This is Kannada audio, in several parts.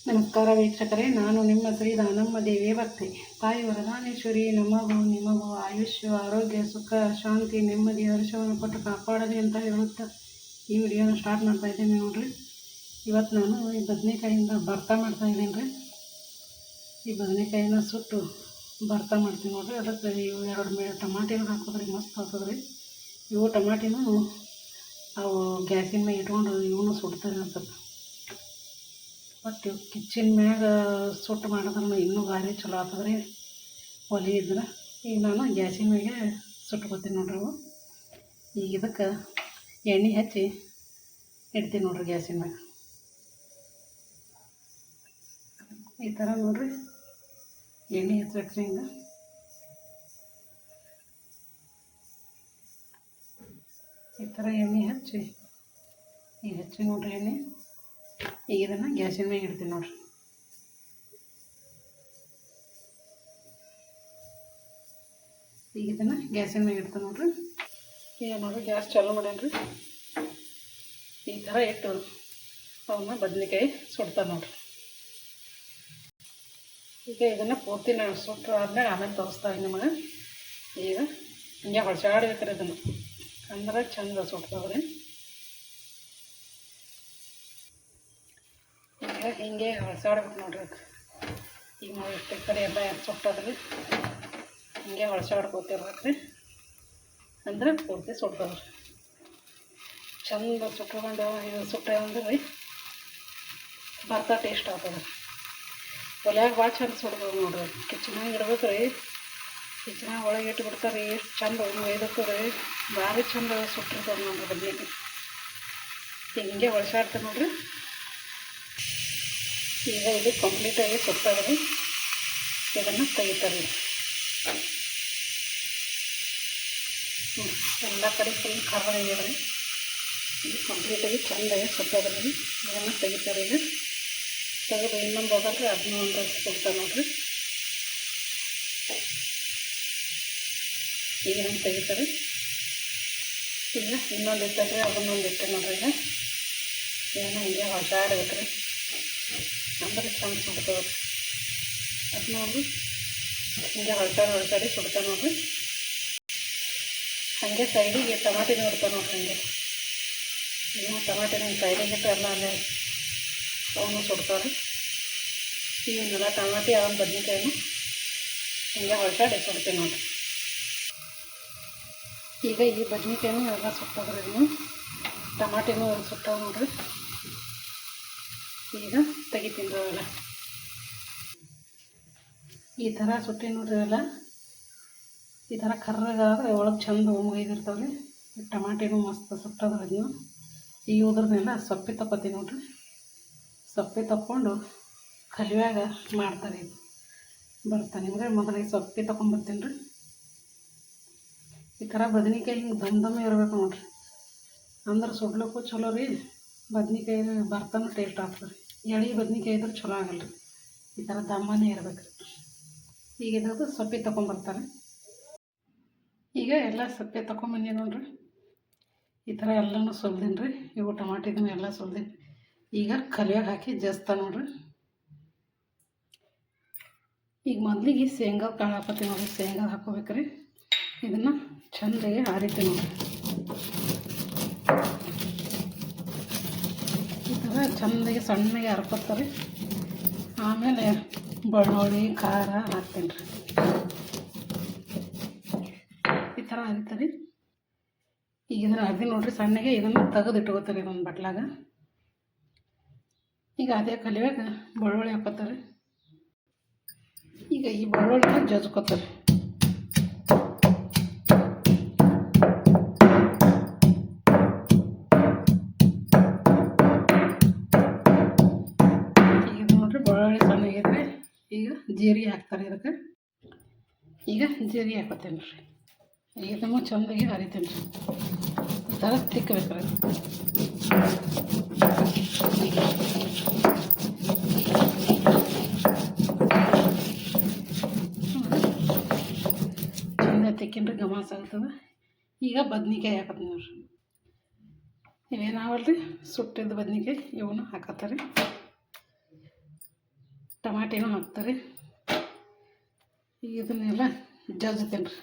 ನಮಸ್ಕಾರ ವೀಕ್ಷಕರೇ, ನಾನು ನಿಮ್ಮ ಶ್ರೀ ದಾನಮ್ಮ ದೇವಿ ಭಕ್ತಿ. ತಾಯಿ ವರದಾನೇಶ್ವರಿ ನಿಮಗೂ ಆಯುಷ್ಯ, ಆರೋಗ್ಯ, ಸುಖ, ಶಾಂತಿ, ನೆಮ್ಮದಿ, ಹರ್ಷವನ್ನು ಕೊಟ್ಟು ಕಾಪಾಡಲಿ ಅಂತ ಹೇಳುತ್ತಾ ಈ ವಿಡಿಯೋನ ಸ್ಟಾರ್ಟ್ ಮಾಡ್ತಾ ಇದ್ದೀನಿ. ನೋಡ್ರಿ, ಇವತ್ತು ನಾನು ಈ ಬದನೆಕಾಯಿಂದ ಭರ್ತಾ ಮಾಡ್ತಾ ಇದ್ದೀನಿ ರೀ. ಈ ಬದನೆಕಾಯಿನ ಸುಟ್ಟು ಭರ್ತಾ ಮಾಡ್ತೀನಿ ನೋಡ್ರಿ. ಅದಕ್ಕೆ ಇವು 2 ಟಮಾಟಿನ ಹಾಕೋದ್ರಿ, ಮಸ್ತ್ ಹಾಕೋದ್ರಿ. ಇವು ಟಮಾಟಿನೂ ಅವು ಗ್ಯಾಸಿನ ಮ್ಯಾಗ ಇಟ್ಕೊಂಡು ಇವನು ಸುಡ್ತಾರೆ ಅನ್ಸುತ್ತೆ. ಬಟ್ ಕಿಚನ್ ಮ್ಯಾಗ ಸುಟ್ಟು ಮಾಡಿದ್ರೆ ಇನ್ನೂ ಭಾರಿ ಚಲೋ ಆಗ್ತದ್ರಿ, ಒಲೆ ಇದ್ರೆ. ಈಗ ನಾನು ಗ್ಯಾಸಿನ ಮ್ಯಾಗೆ ಸುಟ್ಕೋತೀನಿ ನೋಡ್ರಿ. ಅವು ಈಗ ಇದಕ್ಕೆ ಎಣ್ಣೆ ಹಚ್ಚಿ ಇಡ್ತೀನಿ ನೋಡ್ರಿ ಗ್ಯಾಸಿನ ಮ್ಯಾಗ. ಈ ಥರ ನೋಡ್ರಿ, ಎಣ್ಣೆ ಹಚ್ಬೇಕ್ರಿ. ಹಿಂಗೆ ಈ ಥರ ಎಣ್ಣೆ ಹಚ್ಚಿ ಈಗ ಹಚ್ಚಿ ನೋಡ್ರಿ ಎಣ್ಣೆ. ಈಗ ಇದನ್ನು ಗ್ಯಾಸಿನ ಮ್ಯಾಗ ಇಡ್ತೀನಿ ನೋಡ್ರಿ. ಈಗ ಇದನ್ನು ಗ್ಯಾಸಿನ ಮ್ಯಾಗ ಇಡ್ತೀನಿ ನೋಡ್ರಿ. ಈಗ ನೋಡ್ರಿ, ಗ್ಯಾಸ್ ಚಾಲು ಮಾಡೇನ್ರಿ. ಈ ಥರ ಇಟ್ಟು ಅವನ್ನ ಬದನೆಕಾಯಿ ಸುಡ್ತಾರೆ ನೋಡ್ರಿ. ಈಗ ಇದನ್ನು ಪೂರ್ತಿ ನಾನು ಸುಟ್ಟು ಆದ್ಮೇಲೆ ಆಮೇಲೆ ತೋರಿಸ್ತಾ ನಿಮಗೆ. ಈಗ ಹಿಂಗೆ ಹೊಡ್ಸಾಡ್ಬೇಕ್ರಿ ಇದನ್ನು, ಅಂದ್ರೆ ಚಂದ ಸುಡ್ತಾವ್ರಿ. ಈಗ ಹಿಂಗೆ ಹೊಳ್ಸಾಡ್ಬೇಕು ನೋಡ್ರಿ. ಈಗ ನಾವು ಎಷ್ಟು ಕಡೆ ಎಲ್ಲ ಸುಟ್ಟದ್ರಿ, ಹಿಂಗೆ ಹೊಳ್ಸಾಡ್ಕೋತಿರ್ಬೇಕ್ರಿ, ಅಂದ್ರೆ ಪೂರ್ತಿ ಸುಡ್ತಾವ್ರಿ. ಚಂದ ಸುಟ್ಕೊಂಡು ಇದು ಸುಟ್ಟೆ ಅಂದ್ರೆ ಭರ್ತಾ ಟೇಸ್ಟ್ ಆಗ್ತದೆ. ಒಲ್ಯಾಗ ಭಾಳ ಚಂದ ಸುಡ್ಬೋದು ನೋಡ್ರಿ. ಕಿಚನಾಗ ಇಡ್ಬೇಕು ರೀ, ಕಿಚನಾಗ ಒಳಗೆ ಇಟ್ಬಿಡ್ತಾರೆ ರೀ. ಎಷ್ಟು ಚಂದ ಒಯ್ದಕ್ಕೆ ರೀ, ಭಾರಿ ಚಂದ ಸುಟ್ಟಿರ್ತದೆ ನೋಡ್ರಿ ಬದನೆಕಾಯಿ. ಈಗ ಹಿಂಗೆ ಹೊಳ್ಸಾಡ್ತಾರೆ ನೋಡ್ರಿ. ಈಗ ಇದು ಕಂಪ್ಲೀಟಾಗಿ ಸುಟ್ಟಾಗ್ರಿ. ಇದನ್ನು ತೆಗಿತಾರೆ. ಎಲ್ಲ ಕಡೆ ಫುಲ್ ಖಾರ ಆಗ್ಯದ್ರಿ. ಇದು ಕಂಪ್ಲೀಟಾಗಿ ಚೆಂದಾಗಿ ಸುಟ್ಟಾಗ್ರಿ. ಇದನ್ನು ತೆಗಿತಾರೆ. ಈಗ ತೆಗೆದು ಇನ್ನೊಂದು ಹೋಗಲ್ರಿ, ಅದನ್ನೂ ಒಂದು ಸುಡ್ತಾರೆ ನೋಡ್ರಿ. ಈಗ ಹಿಂಗೆ ತೆಗಿತಾರೆ. ಈಗ ಇನ್ನೊಂದು ಇಟ್ಟಲ್ರಿ, ಅದನ್ನೊಂದು ಇಟ್ಟೆ ನೋಡ್ರಿ. ಈಗ ಇದನ್ನು ಹಿಂಗೆ ಹೊಸಾಡ್ಬೇಕ್ರಿ, ಅಂದ್ರೆ ಚಂದ ಸುಡ್ತವ್ರಿ. ಅದನ್ನ ಒಂದು ಹಿಂಗೆ ಹೊಳ್ಸಾಡಿ ಸುಡ್ತಾವೆ ನೋಡ್ರಿ. ಹಾಗೆ ಸೈಡಿಗೆ ಟಮಾಟಿನ ಇಡ್ತಾವೆ ನೋಡ್ರಿ. ಹಿಂಗೆ ಇನ್ನು ಟಮಾಟಿನ ಸೈಡಿಗೆ ಇಟ್ಟು ಎಲ್ಲ ಅಲ್ಲೇ ಅವನು ಸುಡ್ತಾವ್ರಿ. ಇವನ್ನೆಲ್ಲ ಟಮಾಟಿ ಅವನ ಬದನೆಕಾಯಿನ ಹಿಂಗೆ ಹೊಳ್ಸಾಡಿ ಸುಡ್ತೀನಿ ನೋಡ್ರಿ. ಈಗ ಈ ಬದನೆಕಾಯಿನೂ ಎಲ್ಲ ಸುಟ್ಟದ್ರಿ. ಇನ್ನು ಟಮಾಟಿನೂ ಸುಟ್ಟಾವ ನೋಡ್ರಿ. ಈಗ ತೆಗಿತೀನಿ ಅವೆಲ್ಲ. ಈ ಥರ ಸುಟ್ಟಿ ನೋಡ್ರಿ ಅವೆಲ್ಲ. ಈ ಥರ ಕರ್ರಗಾದ್ರೆ ಒಳಗೆ ಚಂದ ಒಯ್ದಿರ್ತಾವ್ರಿ. ಟಮಾಟಿನೂ ಮಸ್ತ್ ಸುಟ್ಟದ್ರಿ. ಅದನ್ನು ಈ ಉದ್ರನ್ನೆಲ್ಲ ಸೊಪ್ಪಿ ತಗೋತೀನಿ ನೋಡ್ರಿ. ಸೊಪ್ಪಿ ತಕ್ಕೊಂಡು ಕಲಿವ್ಯಾಗ ಮಾಡ್ತಾರೆ. ಇದು ಬರ್ತಾನೆ ಅಂದರೆ ಮೊದಲಿಗೆ ಸೊಪ್ಪಿ ತೊಗೊಂಬರ್ತೀನಿ ರೀ. ಈ ಥರ ಬದನೆಕಾಯಿ ಹಿಂಗೆ ದಮ್ ಇರಬೇಕು ನೋಡ್ರಿ, ಅಂದ್ರೆ ಸುಡ್ಲಿಕ್ಕೂ ಚಲೋ ರೀ. ಬದ್ನಿಕಾಯಿ ಬರ್ತಾನು ಟೇಸ್ಟ್ ಆಗ್ತದೆ. ಎಳೆ ಬದ್ನಿಕಾಯಿ ಇದ್ರೆ ಚಲೋ ಆಗಲ್ಲ ರೀ. ಈ ಥರ ದಮ್ಮನೇ ಇರ್ಬೇಕು ರೀ. ಈಗ ಇದ್ರದ್ದು ಸೊಪ್ಪಿ ತೊಗೊಂಬರ್ತಾರೆ. ಈಗ ಎಲ್ಲ ಸೊಪ್ಪೆ ತೊಗೊಂಬಂದಿ ನೋಡ್ರಿ. ಈ ಥರ ಎಲ್ಲನೂ ಸುಲ್ದೀನಿ ರೀ. ಇವು ಟಮಾಟಿದೂ ಎಲ್ಲ ಸುಲ್ದೀನಿ. ಈಗ ಕಲಿಯಾಗ ಹಾಕಿ ಜಸ್ತಾ ನೋಡ್ರಿ. ಈಗ ಮೊದಲಿಗೆ ಶೇಂಗಾ ಕಾಳು ಹಾಕೋತೀವಿ ನೋಡ್ರಿ. ಶೇಂಗಾ ಹಾಕೋಬೇಕ್ರಿ. ಇದನ್ನು ಚೆಂದಾಗಿ ಹಾರಿತೀವಿ ನೋಡ್ರಿ. ಈ ಥರ ಚೆಂದಾಗಿ ಸಣ್ಣಗೆ ಹರ್ಕೊತಾರೆ. ಆಮೇಲೆ ಬೆಳ್ಳುಳ್ಳಿ ಖಾರ ಹಾಕ್ತೀನಿ ರೀ. ಈ ಥರ ಹರಿತಾರೆ. ಈಗ ಇದನ್ನು ಹರಿದು ನೋಡ್ರಿ ಸಣ್ಣಗೆ. ಇದನ್ನು ತೆಗೆದು ಇಟ್ಕೋತಾರೆ ಇದೊಂದು ಬಟ್ಲಾಗ. ಈಗ ಅದೇ ಕಲಿಯಾಗ ಬೆಳ್ಳುಳ್ಳಿ ಹಾಕೋತಾರೆ. ಈಗ ಈ ಬೆಳ್ಳುಳ್ಳಿನ ಜಜ್ಕೋತಾರೆ. ಈಗ ನೋಡ್ರಿ ಬೆಳ್ಳುಳ್ಳಿ ಸಣ್ಣಗಿದ್ರೆ ಈಗ ಜೀರಿಗೆ ಹಾಕ್ತಾರೆ ಇದಕ್ಕೆ. ಈಗ ಜೀರಿಗೆ ಹಾಕೋತೇನೆ ರೀ. ಇದನ್ನು ಚೆಂದಾಗಿ ಹರಿತೇನೆ ರೀ. ಈ ಥರ ತಿಕ್ಕಬೇಕ್ರಿ. ಚೆಂದ ತಿಕ್ಕಿನ್ರಿ, ಗಮಾಸ ಆಗ್ತದೆ. ಈಗ ಬದ್ನಿಕಾಯಿ ಹಾಕತ್ತೀನಿ ನೋಡ್ರಿ. ಇವೇನಾವಲ್ರಿ ಸುಟ್ಟಿದ್ದು ಬದ್ನಿಕಾಯಿ, ಇವನು ಹಾಕತ್ತಾರೆ. ಟಮಾಟಿನೂ ಹಾಕ್ತಾರೆ. ಈಗ ಇದನ್ನೆಲ್ಲ ಜಜ್ತೀನಿ ರೀ.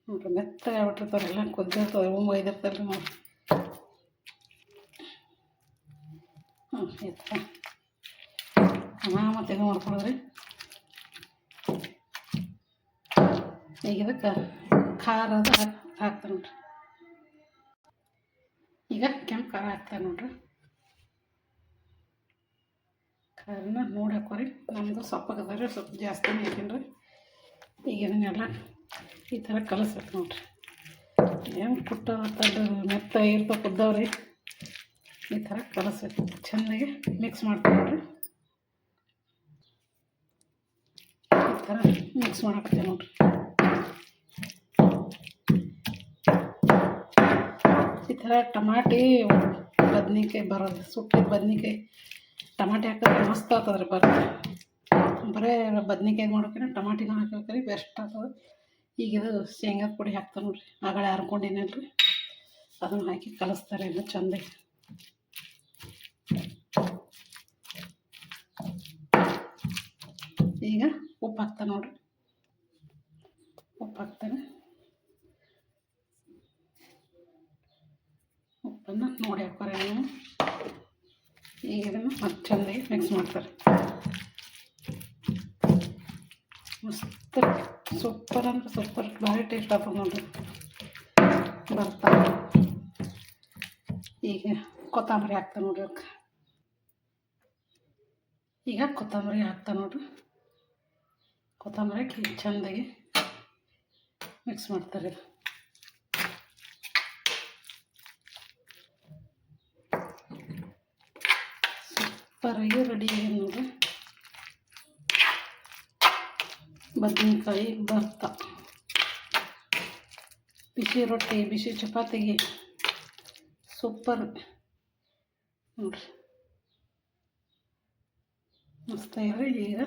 ನೋಡ್ರಿ ಮೆತ್ತಗೆ ಆಗ್ಬಿಟ್ಟಿರ್ತಾವೆಲ್ಲ ಕುದ್ದಿರ್ತಾವೆ, ಒಯ್ದಿರ್ತಾರೆ ರೀ ನಾವು. ಈ ಥರ ಮತ್ತು ಇದು ಮಾಡ್ಕೊಳೋದ್ರಿ. ಈಗ ಇದಕ್ಕೆ ಖಾರ ಅದು ಹಾಕ್ತಾರೆ ನೋಡ್ರಿ. ಈಗ ಕೆಂಪು ಖಾರ ಹಾಕ್ತಾರೆ ನೋಡ್ರಿ. ಖಾರನ ನೋಡಿ ಹಾಕೋರಿ. ನಮ್ಮದು ಸೊಪ್ಪಾಗದ ಸ್ವಲ್ಪ ಜಾಸ್ತಿನೇ ಹಾಕೀನಿ ರೀ. ಈಗ ಇದನ್ನೆಲ್ಲ ಈ ಥರ ಕಲಿಸ್ಬೇಕು ನೋಡ್ರಿ. ಏನು ಪುಟ್ಟ ಮೆತ್ತ ಇರ್ತಾವೆ ಕುದ್ದವ್ರಿ. ಈ ಥರ ಕಲಿಸ್ಬೇಕು, ಚೆನ್ನಾಗಿ ಮಿಕ್ಸ್ ಮಾಡ್ತೀವಿ ನೋಡ್ರಿ. ಈ ಥರ ಮಿಕ್ಸ್ ಮಾಡಾಕ್ತೀವಿ ನೋಡ್ರಿ. ಈ ಥರ ಟಮಾಟಿ ಬದ್ನಿಕಾಯಿ ಬರೋದು, ಸುಟ್ಟಿದ ಬದ್ನಿಕಾಯಿ ಟಮಾಟಿ ಹಾಕಿದ್ರೆ ಮಸ್ತ್ ಆಗ್ತದ್ರಿ. ಬರೇ ಬದ್ನಿಕಾಯಿ ಮಾಡೋಕೆ ಟಮಾಟಿನ ಹಾಕಬೇಕ್ರಿ, ಬೆಸ್ಟ್ ಆಗ್ತದೆ. ಈಗ ಇದು ಶೇಂಗಾದ ಪುಡಿ ಹಾಕ್ತಾರೆ ನೋಡ್ರಿ. ಆಗಳೇ ಹರ್ಕೊಂಡಿನಲ್ರಿ, ಅದನ್ನು ಹಾಕಿ ಕಲಿಸ್ತಾರೆ ಎಲ್ಲ ಚೆಂದಾಗಿ. ಈಗ ಉಪ್ಪು ಹಾಕ್ತಾನೆ ನೋಡ್ರಿ. ಉಪ್ಪು ಹಾಕ್ತಾನೆ. ಉಪ್ಪನ್ನು ನೋಡಿ ಹಾಕೋರಿ ನೀವು. ಈಗ ಇದನ್ನು ಮತ್ತೆ ಚೆಂದಾಗಿ ಮಿಕ್ಸ್ ಮಾಡ್ತಾರೆ. ಮಸ್ತ್ ಸೂಪರ್ ಅಂದ್ರೆ ಸೂಪರ್, ಭಾರಿ ಟೇಸ್ಟ್ ಆಗ್ತದೆ ನೋಡ್ರಿ. ಬರ್ತಾರೆ. ಈಗ ಕೊತ್ತಂಬರಿ ಹಾಕ್ತಾನೆ ನೋಡ್ರಿ. ಅದಕ್ಕೆ ಈಗ ಕೊತ್ತಂಬರಿ ಹಾಕ್ತಾನೆ ನೋಡ್ರಿ. ಕೊತ್ತಂಬರಿ ಹಾಕಿ ಚೆಂದಾಗಿ ಮಿಕ್ಸ್ ಮಾಡ್ತಾರೆ. ಸೂಪರಾಗಿ ರೆಡಿ ಆಗಿದೆ ನೋಡ್ರಿ ಬದ್ನೆಕಾಯಿ ಭರ್ತಾ. ಬಿಸಿ ರೊಟ್ಟಿ, ಬಿಸಿ ಚಪಾತಿಗೆ ಸೂಪರ್ ನೋಡ್ರಿ, ಮಸ್ತಾಗಿದೆ. ಈಗ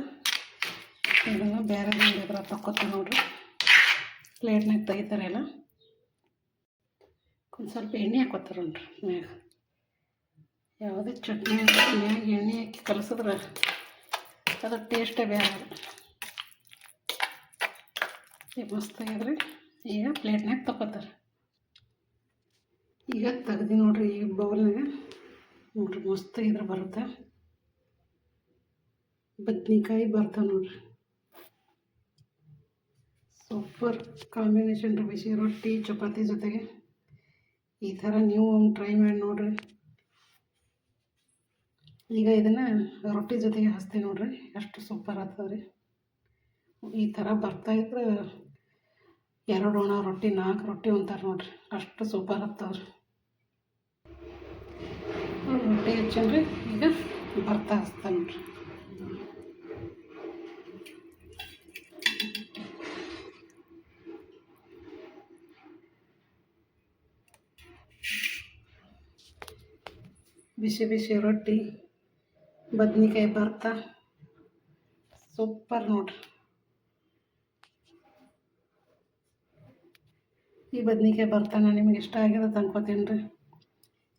ಇದನ್ನು ಬೇರೆ ಇದ್ರ ತಕ್ಕೊತೀವಿ ನೋಡ್ರಿ. ಪ್ಲೇಟ್ನಾಗ ತೆಗಿತಾರೆ ಎಲ್ಲ. ಒಂದು ಸ್ವಲ್ಪ ಎಣ್ಣೆ ಹಾಕೋತಾರೆ ನೋಡ್ರಿ ಮ್ಯಾಗ. ಯಾವುದೇ ಚಟ್ನಿ ಮ್ಯಾಗ ಎಣ್ಣೆ ಹಾಕಿ ಕಲಸಿದ್ರೆ ಅದ್ರ ಟೇಸ್ಟೇ ಬೇರೆ. ಈಗ ಮಸ್ತಾಗಿದ್ರಿ. ಈಗ ಪ್ಲೇಟ್ನಾಗ ತಗೋತಾರೆ. ಈಗ ತೆಗ್ದು ನೋಡ್ರಿ ಈ ಬೌಲ್ನಾಗ ನೋಡ್ರಿ, ಮಸ್ತಾಗಿದ್ರೆ ಬರುತ್ತೆ ಬದ್ನಿಕಾಯಿ ಭರ್ತಾ ನೋಡ್ರಿ. ಸೂಪರ್ ಕಾಂಬಿನೇಷನ್ ರೀ, ಬಿಸಿ ರೊಟ್ಟಿ ಚಪಾತಿ ಜೊತೆಗೆ. ಈ ಥರ ನೀವು ಒಂದು ಟ್ರೈ ಮಾಡಿ ನೋಡ್ರಿ. ಈಗ ಇದನ್ನು ರೊಟ್ಟಿ ಜೊತೆಗೆ ಹಚ್ತೀವಿ ನೋಡ್ರಿ, ಎಷ್ಟು ಸೂಪರ್ ಆಗ್ತದೆ ರೀ. ಈ ಥರ ಬರ್ತಾಯಿದ್ರೆ 2 ಒಣ ರೊಟ್ಟಿ 4 ರೊಟ್ಟಿ ಅಂತಾರೆ ನೋಡ್ರಿ, ಅಷ್ಟು ಸೂಪರ್ ಆಗ್ತಾವ್ರಿ. ರೊಟ್ಟಿ ಹಚ್ಚನ್ರಿ. ಈಗ ಭರ್ತಾ ಹಚ್ತಾನೆ ನೋಡ್ರಿ. ಬಿಸಿ ಬಿಸಿ ರೊಟ್ಟಿ ಬದ್ನಿಕಾಯಿ ಭರ್ತಾ ಸೂಪರ್ ನೋಡ್ರಿ. ಈ ಬದ್ನಿಕಾಯಿ ಭರ್ತಾನ ನಿಮಗೆ ಇಷ್ಟ ಆಗಿರೋದು ಅನ್ಕೋತೀನಿ ರೀ.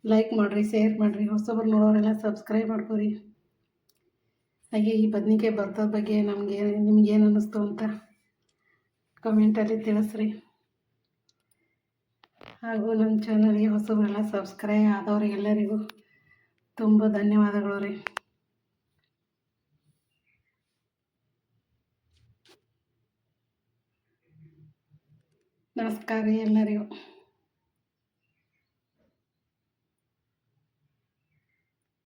ಲೈಕ್ ಮಾಡಿರಿ, ಶೇರ್ ಮಾಡಿರಿ, ಹೊಸಬರು ನೋಡೋರೆಲ್ಲ ಸಬ್ಸ್ಕ್ರೈಬ್ ಮಾಡ್ಕೊರಿ. ಹಾಗೆ ಈ ಬದ್ನಿಕಾಯಿ ಭರ್ತಾದ ಬಗ್ಗೆ ನಿಮಗೇನು ಅನ್ನಿಸ್ತು ಅಂತ ಕಮೆಂಟಲ್ಲಿ ತಿಳಿಸ್ರಿ. ಹಾಗೂ ನಮ್ಮ ಚಾನಲ್ಗೆ ಹೊಸಬರೆಲ್ಲ ಸಬ್ಸ್ಕ್ರೈಬ್ ಆದವರಿಗೆಲ್ಲರಿಗೂ ತುಂಬ ಧನ್ಯವಾದಗಳು ರೀ. ನಮಸ್ಕಾರ ರೀ ಎಲ್ಲರಿಗೂ.